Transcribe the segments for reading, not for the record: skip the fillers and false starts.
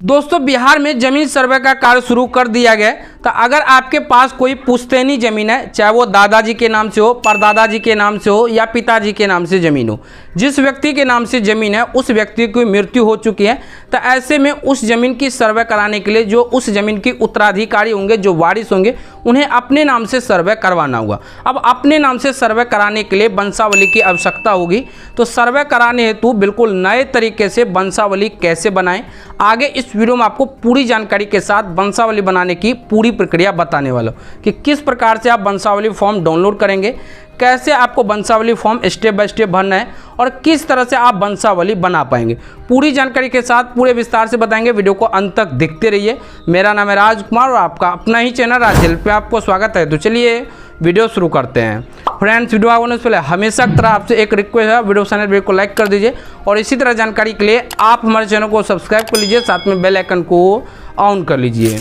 दोस्तों बिहार में जमीन सर्वे का कार्य शुरू कर दिया गया है। तो अगर आपके पास कोई पुश्तैनी जमीन है, चाहे वो दादाजी के नाम से हो, परदादाजी के नाम से हो या पिताजी के नाम से जमीन हो, जिस व्यक्ति के नाम से जमीन है उस व्यक्ति की मृत्यु हो चुकी है, तो ऐसे में उस जमीन की सर्वे कराने के लिए जो उस जमीन के उत्तराधिकारी होंगे, जो वारिस होंगे, उन्हें अपने नाम से सर्वे करवाना होगा। अब अपने नाम से सर्वे कराने के लिए वंशावली की आवश्यकता होगी। तो सर्वे कराने हेतु बिल्कुल नए तरीके से वंशावली कैसे बनाएं, आगे इस वीडियो में आपको पूरी जानकारी के साथ वंशावली बनाने की पूरी प्रक्रिया बताने वाला हूं कि किस प्रकार से आप वंशावली फॉर्म डाउनलोड करेंगे, कैसे आपको वंशावली फॉर्म स्टेप बाय स्टेप भरना है और किस तरह से आप वंशावली बना पाएंगे। पूरी जानकारी के साथ पूरे विस्तार से बताएंगे। वीडियो को अंत तक देखते रहिए। मेरा नाम है राजकुमार और आपका अपना ही चैनल राज हेल्प पे आपको स्वागत है। तो चलिए वीडियो शुरू करते हैं। फ्रेंड्स, वीडियो आने से पहले हमेशा की तरह आपसे एक रिक्वेस्ट है, वीडियो पसंद है वीडियो को लाइक कर दीजिए और इसी तरह जानकारी के लिए आप हमारे चैनल को सब्सक्राइब कर लीजिए, साथ में बेल आइकन को ऑन कर लीजिए।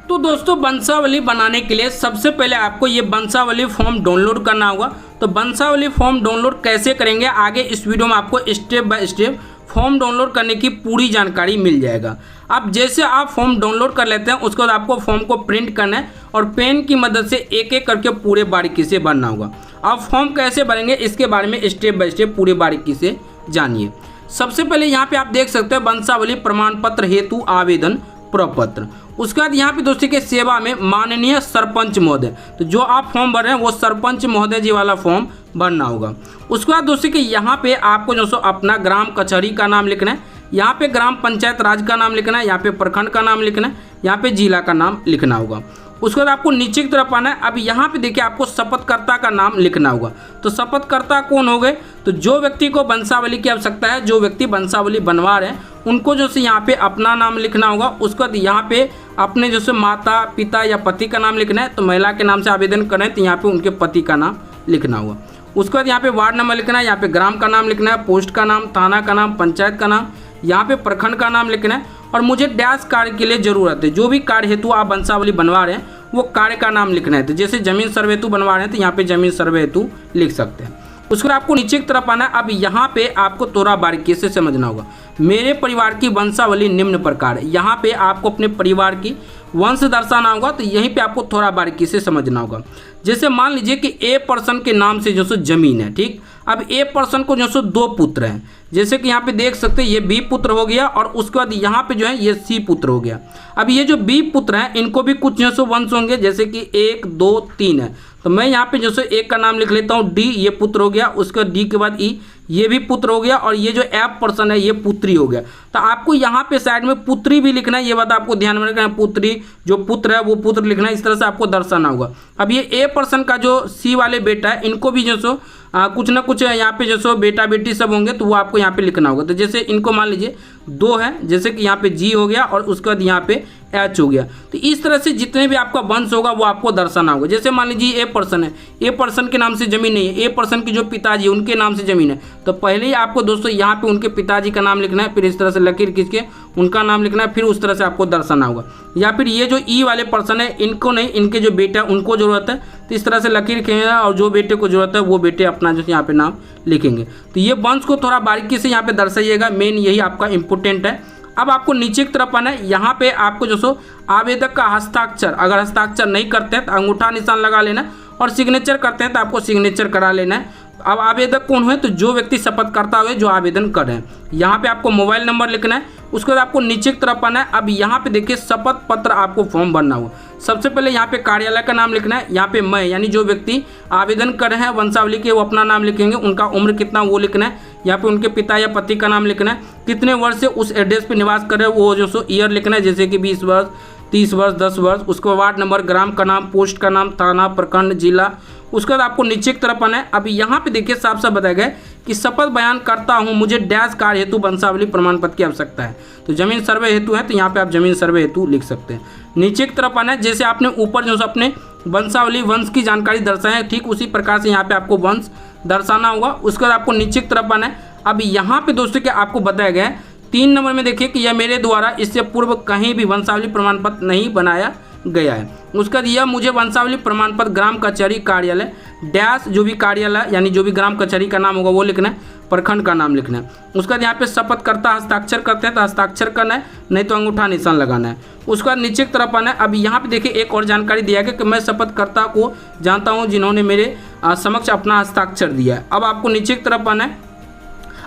तो दोस्तों वंशावली बनाने के लिए सबसे पहले आपको ये वंशावली फॉर्म डाउनलोड करना होगा। तो वंशावली फॉर्म डाउनलोड कैसे करेंगे, आगे इस वीडियो में आपको step by step form download करने की पूरी जानकारी मिल जाएगा। अब जैसे आप फॉर्म डाउनलोड कर लेते हैं उसके बाद आपको फॉर्म को प्रिंट करना है और पेन की मदद से एक एक करके पूरे बारीकी से भरना होगा। अब फॉर्म कैसे भरेंगे इसके बारे में स्टेप बाय स्टेप पूरे बारीकी से जानिए। सबसे पहले यहाँ पे आप देख सकते हैं वंशावली प्रमाण पत्र हेतु आवेदन प्रपत्र। उसके बाद यहाँ पे दोस्तों के सेवा में माननीय सरपंच महोदय, तो जो आप फॉर्म भर रहे हैं वो सरपंच महोदय जी वाला फॉर्म भरना होगा। उसके बाद दोस्तों के यहाँ पे आपको जो सो अपना ग्राम कचहरी का नाम लिखना है, यहाँ पे ग्राम पंचायत राज का नाम लिखना है, यहाँ पे प्रखंड का नाम लिखना है, यहाँ पे जिला का नाम लिखना होगा। उसके बाद आपको नीचे की तरफ आना है। अब यहाँ पे देखिए आपको शपथकर्ता का नाम लिखना होगा। तो शपथकर्ता कौन हो गए, तो जो व्यक्ति को वंशावली की आवश्यकता है, जो व्यक्ति वंशावली बनवा रहे हैं उनको जो से यहाँ पे अपना नाम लिखना होगा। उसके बाद यहाँ पे अपने जो से माता पिता या पति का नाम लिखना है। तो महिला के नाम से आवेदन करें तो यहाँ पे उनके पति का नाम लिखना होगा। उसके बाद यहाँ पे वार्ड नंबर लिखना है, यहाँ पे ग्राम का नाम लिखना है, पोस्ट का नाम, थाना का नाम, पंचायत का नाम, यहाँ पे प्रखंड का नाम लिखना है। और मुझे डैश कार्य के लिए जरूरत है, जो भी कार्य हेतु आप वंशावली बनवा रहे हैं वो कार्य का नाम लिखना है। तो जैसे जमीन सर्वे हेतु बनवा रहे हैं तो यहाँ पे जमीन सर्वे हेतु लिख सकते हैं। उसके बाद आपको नीचे की तरफ आना है। अब यहाँ पे आपको थोड़ा बारीकी से समझना होगा। मेरे परिवार की वंशावली निम्न प्रकार है, यहाँ पे आपको अपने परिवार की वंश दर्शाना होगा। तो यहीं पे आपको थोड़ा बारीकी से समझना होगा। जैसे मान लीजिए कि ए पर्सन के नाम से जो सो जमीन है, ठीक। अब ए पर्सन को जो सो दो पुत्र हैं, जैसे कि यहाँ पे देख सकते हैं ये बी पुत्र हो गया और उसके बाद यहाँ पे जो है ये सी पुत्र हो गया। अब ये जो बी पुत्र हैं इनको भी कुछ जो सो वंश होंगे, जैसे कि 1 2 3 है। तो मैं यहाँ पे जो सो एक का नाम लिख लेता हूँ डी, ये पुत्र हो गया। उसके डी के बाद ई, ये भी पुत्र हो गया और ये जो एफ पर्सन है ये पुत्री हो गया। तो आपको यहाँ पे साइड में पुत्री भी लिखना है, ये बात आपको ध्यान में रखना है। पुत्री जो पुत्र है वो पुत्र लिखना है, इस तरह से आपको दर्शाना होगा। अब ये ए पर्सन का जो सी वाले बेटा है इनको भी जो सो कुछ ना कुछ यहाँ पे जो सो बेटा बेटी सब होंगे तो वो आपको यहाँ पे लिखना होगा। तो जैसे इनको मान लीजिए 2 है, जैसे कि यहाँ पे जी हो गया और उसके बाद यहाँ पे एच हो गया। तो इस तरह से जितने भी आपका वंश होगा वो आपको दर्शाना होगा। जैसे मान लीजिए ए पर्सन है, ए पर्सन के नाम से जमीन नहीं है, ए पर्सन की जो पिताजी है उनके नाम से जमीन है। तो पहले ही आपको दोस्तों यहाँ पे उनके पिताजी का नाम लिखना है, फिर इस तरह से लकीर खींच के उनका नाम लिखना है, फिर उस तरह से आपको दर्शाना होगा। या फिर ये जो ई वाले पर्सन है इनको नहीं, इनके जो बेटा है उनको जरूरत है, तो इस तरह से लकीर खींचना और जो बेटे को जरूरत है वो बेटे अपना जो यहाँ पे नाम लिखेंगे। तो ये वंश को थोड़ा बारीकी से यहाँ पे दर्शाइएगा, मेन यही आपका इंपॉर्टेंट है। अब आपको नीचे की तरफ आना है। यहाँ पे आपको जो सो आवेदक का हस्ताक्षर, अगर हस्ताक्षर नहीं करते हैं तो अंगूठा निशान लगा लेना है और सिग्नेचर करते हैं तो आपको सिग्नेचर करा लेना है। अब आवेदक कौन हुए, तो जो व्यक्ति शपथ करता हुए जो आवेदन कर रहे हैं। यहाँ पे आपको मोबाइल नंबर लिखना है। उसके बाद आपको नीचे की तरफ आना है। अब यहाँ पे देखिए शपथ पत्र आपको फॉर्म भरना होगा। सबसे पहले यहाँ पे कार्यालय का नाम लिखना है। यहाँ पे मैं यानी जो व्यक्ति आवेदन कर रहे हैं वंशावली के वो अपना नाम लिखेंगे, उनका उम्र कितना वो लिखना है। यहाँ पे उनके पिता या पति का नाम लिखना है, कितने वर्ष से उस एड्रेस पे निवास कर रहे हैं वो जो सो ईयर लिखना है, जैसे कि 20 वर्ष 30 वर्ष 10 वर्ष। उसके वार्ड नंबर, ग्राम का नाम, पोस्ट का नाम, थाना, प्रखंड, जिला। उसके बाद आपको नीचे की तरफ आना है। अब यहाँ पे देखिए साफ साफ बताया गया है कि शपथ बयान करता हूँ, मुझे डैश कार्य हेतु वंशावली प्रमाण पत्र की आवश्यकता है। तो जमीन सर्वे हेतु है तो यहाँ पे आप जमीन सर्वे हेतु लिख सकते हैं। नीचे की तरफ आना है। जैसे आपने ऊपर जो अपने वंशावली वंश की जानकारी दर्शाए है, ठीक उसी प्रकार से यहाँ पे आपको वंश दर्शाना होगा। उसके बाद आपको नीचे की तरफ आना है। अब यहाँ पे दोस्तों क्या आपको बताया गया है 3 नंबर में देखिए कि यह मेरे द्वारा इससे पूर्व कहीं भी वंशावली प्रमाण पत्र नहीं बनाया गया है। उसका यह मुझे वंशावली प्रमाण पत्र ग्राम कचहरी कार्यालय डैश जो भी कार्यालय यानी जो भी ग्राम कचहरी का नाम होगा वो लिखना है, प्रखंड का नाम लिखना है। उसके बाद यहाँ पे शपथ करता हस्ताक्षर करते हैं तो हस्ताक्षर करना है, नहीं तो अंगूठा निशान लगाना है। उसके बाद नीचे की तरफ आना है। अब यहाँ पे देखिए एक और जानकारी दिया गया कि मैं शपथकर्ता को जानता हूँ जिन्होंने मेरे समक्ष अपना हस्ताक्षर दिया है। अब आपको नीचे की तरफ आना है।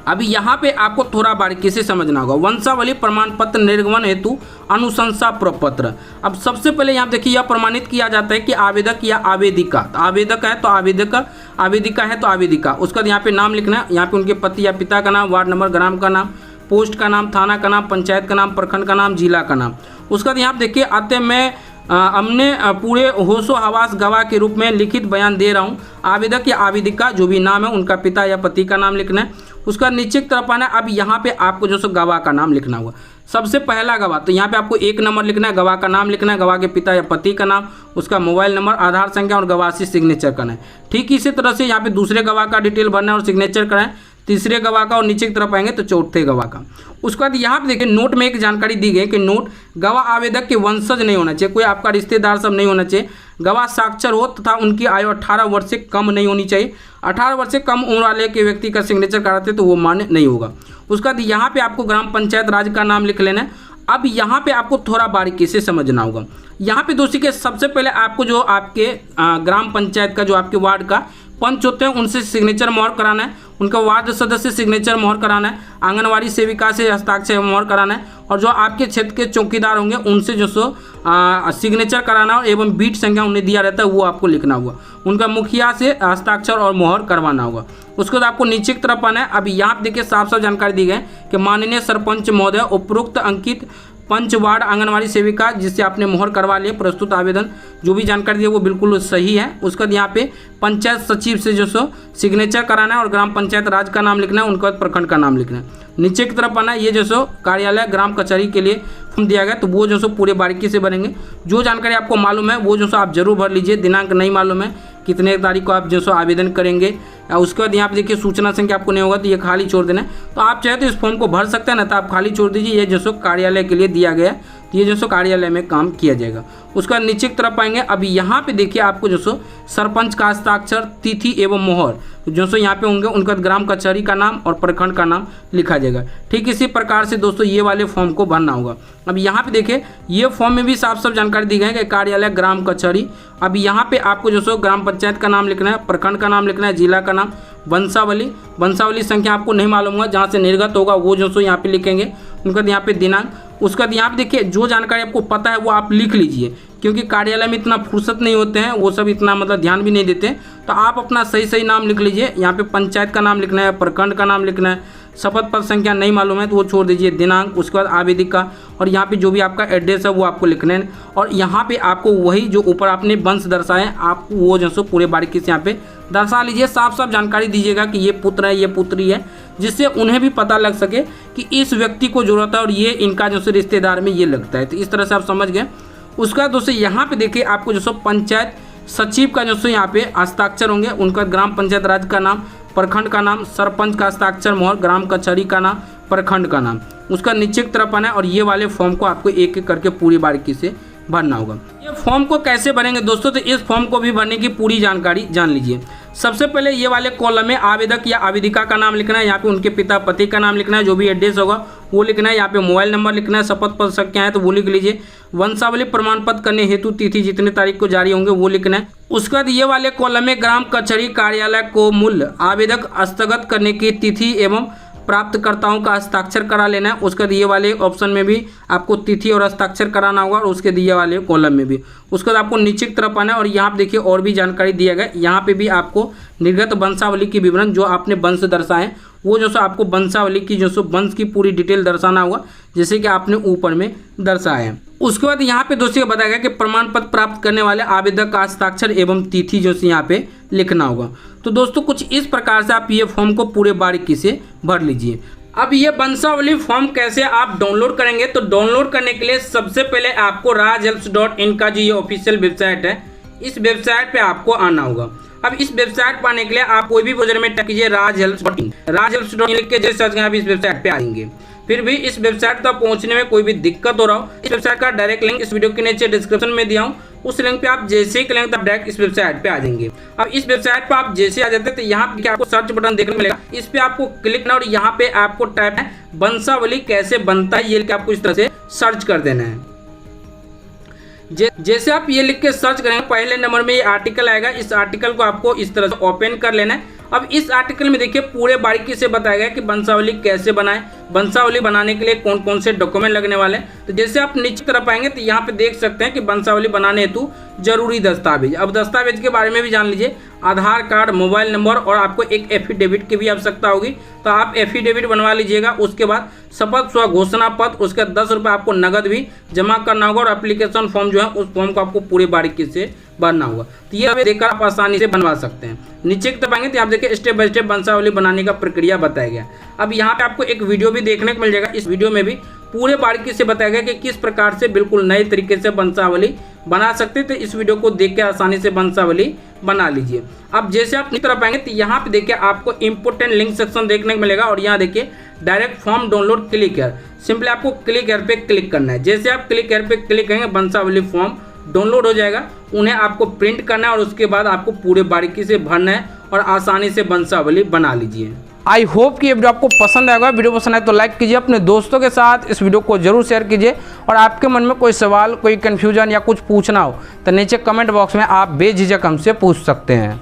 अभी यहाँ पे आपको थोड़ा बारीकी से समझना होगा। वंशावली प्रमाण पत्र निर्गमन हेतु अनुशंसा प्रपत्र। अब सबसे पहले यहाँ देखिए यह प्रमाणित किया जाता है कि आवेदक या आवेदिका, तो आवेदक है तो आवेदक, आवेदिका है तो आवेदिका। उसके बाद यहाँ पे नाम लिखना है। यहाँ पे उनके पति या पिता का नाम, वार्ड नंबर, ग्राम का नाम, पोस्ट का नाम, थाना का नाम, पंचायत का नाम, प्रखंड का नाम, जिला का नाम। उसके बाद यहाँ देखिए आते मैं हमने पूरे होशो हवास गवाह के रूप में लिखित बयान दे रहा हूँ। आवेदक या आवेदिका जो भी नाम है उनका पिता या पति का नाम लिखना है। उसका नीचे की तरफ आना है। अब यहाँ पे आपको जो सो गवाह का नाम लिखना होगा। सबसे पहला गवाह, तो यहाँ पे आपको 1 नंबर लिखना है, गवाह का नाम लिखना है, गवाह के पिता या पति का नाम, उसका मोबाइल नंबर, आधार संख्या और गवाही सिग्नेचर करना है। ठीक इसी तरह से यहाँ पे दूसरे गवाह का डिटेल भरना है और सिग्नेचर कराएं, तीसरे गवाह का, और नीचे की तरफ आएंगे तो चौथे गवाह का। उसके बाद यहाँ पे देखिए नोट में एक जानकारी दी गई कि नोट गवाह आवेदक के वंशज नहीं होना चाहिए, कोई आपका रिश्तेदार सब नहीं होना चाहिए। गवाह साक्षर हो तथा उनकी आयु 18 वर्ष से कम नहीं होनी चाहिए। 18 वर्ष से कम उम्र वाले के व्यक्ति का सिग्नेचर कराते तो वो मान्य नहीं होगा। उसके बाद यहाँ पे आपको ग्राम पंचायत राज का नाम लिख लेना है। अब यहाँ पे आपको थोड़ा बारीकी से समझना होगा। यहाँ पे दोस्तों के सबसे पहले आपको जो आपके ग्राम पंचायत का जो आपके वार्ड का पंच होते हैं उनसे सिग्नेचर मोहर कराना है, उनका वार्ड सदस्य सिग्नेचर मोहर कराना है, आंगनवाड़ी सेविका से हस्ताक्षर मोहर कराना है, और जो आपके क्षेत्र के चौकीदार होंगे उनसे जो सो सिग्नेचर कराना हो एवं बीट संख्या उन्हें दिया रहता है वो आपको लिखना होगा। उनका मुखिया से हस्ताक्षर और मोहर करवाना होगा। उसके बाद आपको नीचे की तरफ आना है। अब यहाँ पे देखिए साफ साफ जानकारी दी गई कि माननीय सरपंच महोदय उपरोक्त अंकित पंच वार्ड आंगनवाड़ी सेविका जिससे आपने मोहर करवा लिया, प्रस्तुत आवेदन जो भी जानकारी दी है वो बिल्कुल सही है। उसके बाद यहाँ पे पंचायत सचिव से जो सो सिग्नेचर कराना है और ग्राम पंचायत राज का नाम लिखना है, उनके बाद प्रखंड का नाम लिखना है। नीचे की तरफ आना है। ये जो सो कार्यालय ग्राम कचहरी के लिए फॉर्म दिया गया तो वो जो सो पूरे बारीकी से बनेंगे। जो जानकारी आपको मालूम है वो जो सो आप जरूर भर लीजिए। दिनांक नहीं मालूम है कितने तारीख को आप जो सो आवेदन करेंगे। उसके बाद यहाँ पे देखिए सूचना संख्या आपको नहीं होगा तो ये खाली छोड़ देना है। तो आप चाहे तो इस फॉर्म को भर सकते हैं ना, तो आप खाली छोड़ दीजिए। ये जो सो कार्यालय के लिए दिया गया, तो ये जो सो कार्यालय में काम किया जाएगा। उसके बाद नीचे की तरफ आएंगे। अभी यहाँ पे देखिए आपको जो सो सरपंच का हस्ताक्षर, तिथि एवं मोहर जो सो यहाँ पे होंगे, उनका ग्राम कचहरी का नाम और प्रखंड का नाम लिखा जाएगा। ठीक इसी प्रकार से दोस्तों ये वाले फॉर्म को भरना होगा। अब यहाँ पे देखिए ये फॉर्म में भी साफ साफ जानकारी दी गई है कि कार्यालय ग्राम कचहरी। अब यहाँ पे आपको जो सो ग्राम पंचायत का नाम लिखना है, प्रखंड का नाम लिखना है, जिला का नाम, वंशावली संख्या आपको नहीं मालूम होगा, जहाँ से निर्गत होगा वो जो सो यहाँ पे लिखेंगे। उनका यहाँ पे दिनांक। उसका यहाँ पे देखिए जो जानकारी आपको पता है वो आप लिख लीजिए, क्योंकि कार्यालय में इतना फुर्सत नहीं होते हैं, वो सब इतना मतलब ध्यान भी नहीं देते। तो आप अपना सही सही नाम लिख लीजिए। यहाँ पे पंचायत का नाम लिखना है, प्रखंड का नाम लिखना है, शपथ पत्र संख्या नहीं मालूम है तो वो छोड़ दीजिए, दिनांक, उसके बाद आवेदिका, और यहाँ पे जो भी आपका एड्रेस है वो आपको लिखना है। और यहाँ पे आपको वही जो ऊपर आपने वंश दर्शाए आपको वो जो सो पूरे बारीकी से यहाँ पे दर्शा लीजिए। साफ साफ जानकारी दीजिएगा कि ये पुत्र है, ये पुत्री है, जिससे उन्हें भी पता लग सके कि इस व्यक्ति को जरूरत है और ये इनका जो सो रिश्तेदार में ये लगता है। तो इस तरह से आप समझ गए। उसका दोस्तों यहाँ पे देखिए आपको जो सो पंचायत सचिव का जो सो यहाँ पे हस्ताक्षर होंगे, उनका ग्राम पंचायत राज का नाम, प्रखंड का नाम, सरपंच का हस्ताक्षर मोहर, ग्राम कचहरी का नाम, प्रखंड का नाम। उसका नीचे की तरफ आना है और ये वाले फॉर्म को आपको एक एक करके पूरी बारीकी से भरना होगा। ये फॉर्म को कैसे भरेंगे दोस्तों, तो इस फॉर्म को भी भरने की पूरी जानकारी जान लीजिए। सबसे पहले ये वाले कॉलम में आवेदक या आवेदिका का नाम लिखना है, यहाँ पे उनके पिता पति का नाम लिखना है, जो भी एड्रेस होगा वो लिखना है, यहाँ पे मोबाइल नंबर लिखना है, शपथ पत्र संख्या है तो वो लिख लीजिए, वंशावली प्रमाण पत्र करने हेतु तिथि जितने तारीख को जारी होंगे वो लिखना है। उसके बाद ये वाले कॉलम में ग्राम कचहरी कार्यालय को मूल्य आवेदक हस्तगत करने की तिथि एवं प्राप्तकर्ताओं का हस्ताक्षर करा लेना है। उसके दिए वाले ऑप्शन में भी आपको तिथि और हस्ताक्षर कराना होगा और उसके दिए वाले कॉलम में भी। उसके बाद आपको नीचे की तरफ आना है और यहाँ पे देखिए और भी जानकारी दिया गया। यहाँ पे भी आपको निर्गत वंशावली की विवरण जो आपने वंश दर्शाए वो जो सो आपको वंशावली की जो सो वंश की पूरी डिटेल दर्शाना होगा, जैसे कि आपने ऊपर में दर्शाया है। उसके बाद यहाँ पे दोस्तों बताया गया कि प्रमाण पत्र प्राप्त करने वाले आवेदक का हस्ताक्षर एवं तिथि जो से यहाँ पे लिखना होगा। तो दोस्तों कुछ इस प्रकार से आप ये फॉर्म को पूरे बारीकी से भर लीजिए। अब ये वंशावली फॉर्म कैसे आप डाउनलोड करेंगे, तो डाउनलोड करने के लिए सबसे पहले आपको rajhelps.in का जो ये ऑफिशियल वेबसाइट है, इस वेबसाइट पे आपको आना होगा। अब इस वेबसाइट पर आने के लिए आप कोई भी ब्राउज़र में टाइप कीजिए rajhelps.in लिख के जैसे सर्च करें आप इस वेबसाइट पे आएंगे। फिर भी इस वेबसाइट तक पहुंचने में कोई भी दिक्कत हो रहा हो, इस वेबसाइट का डायरेक्ट लिंक इस वीडियो के नीचे डिस्क्रिप्शन में दिया हूं। उस लिंक पे आप जैसे ही क्लिक तब डायरेक्ट इस वेबसाइट पे आ जाएंगे। अब इस वेबसाइट पे आप जैसे आ जाते हैं तो यहाँ पे आपको सर्च बटन देखने को मिलेगा, इस पे आपको क्लिक करना और यहाँ पे आपको टाइप है वंशावली कैसे बनता है, ये लिख के आपको इस तरह से सर्च कर देना है। जैसे आप ये लिख के सर्च करेंगे पहले नंबर में ये आर्टिकल आएगा, इस आर्टिकल को आपको इस तरह से ओपन कर लेना है। अब इस आर्टिकल में देखिए पूरे बारीकी से बताया गया कि वंशावली कैसे बनाएं, वंशावली बनाने के लिए कौन कौन से डॉक्यूमेंट लगने वाले हैं। तो जैसे आप नीचे तरफ आएंगे तो यहाँ पे देख सकते हैं कि वंशावली बनाने हेतु जरूरी दस्तावेज। अब दस्तावेज के बारे में भी जान लीजिए, आधार कार्ड, मोबाइल नंबर और आपको एक एफिडेविट की भी आवश्यकता होगी, तो आप एफिडेविट बनवा लीजिएगा। उसके बाद शपथ स्व घोषणा पत्र, उसके 10 रुपये आपको नगद भी जमा करना होगा और एप्लीकेशन फॉर्म जो है उस फॉर्म को आपको पूरे बारीकी से भरना होगा। तो ये देखकर आप आसानी से बनवा सकते हैं। नीचे की तरफ आएंगे तो आप देखिए स्टेप बाय स्टेप वंशावली बनाने का प्रक्रिया बताया गया। अब यहाँ पे आपको एक वीडियो भी देखने को मिल जाएगा, इस वीडियो में भी पूरे बारीकी से बताया गया कि किस प्रकार से बिल्कुल नए तरीके से वंशावली बना सकते हैं। तो इस वीडियो को देख के आसानी से वंशावली बना लीजिए। अब जैसे आप नीचे तरफ आएंगे तो यहाँ पे देखिए आपको इंपोर्टेंट लिंक सेक्शन देखने को मिलेगा और यहाँ देखिए direct form download click here, simply आपको क्लिक हियर पे क्लिक करना है। जैसे आप क्लिक हियर पे क्लिक करेंगे वंशावली फॉर्म डाउनलोड हो जाएगा, उन्हें आपको प्रिंट करना है और उसके बाद आपको पूरे बारीकी से भरना है और आसानी से वंशावली बना लीजिए। आई होप कि ये वीडियो आपको पसंद आएगा। वीडियो पसंद आए तो लाइक कीजिए, अपने दोस्तों के साथ इस वीडियो को जरूर शेयर कीजिए और आपके मन में कोई सवाल, कोई कन्फ्यूजन या कुछ पूछना हो तो नीचे कमेंट बॉक्स में आप बेझिझक हमसे पूछ सकते हैं।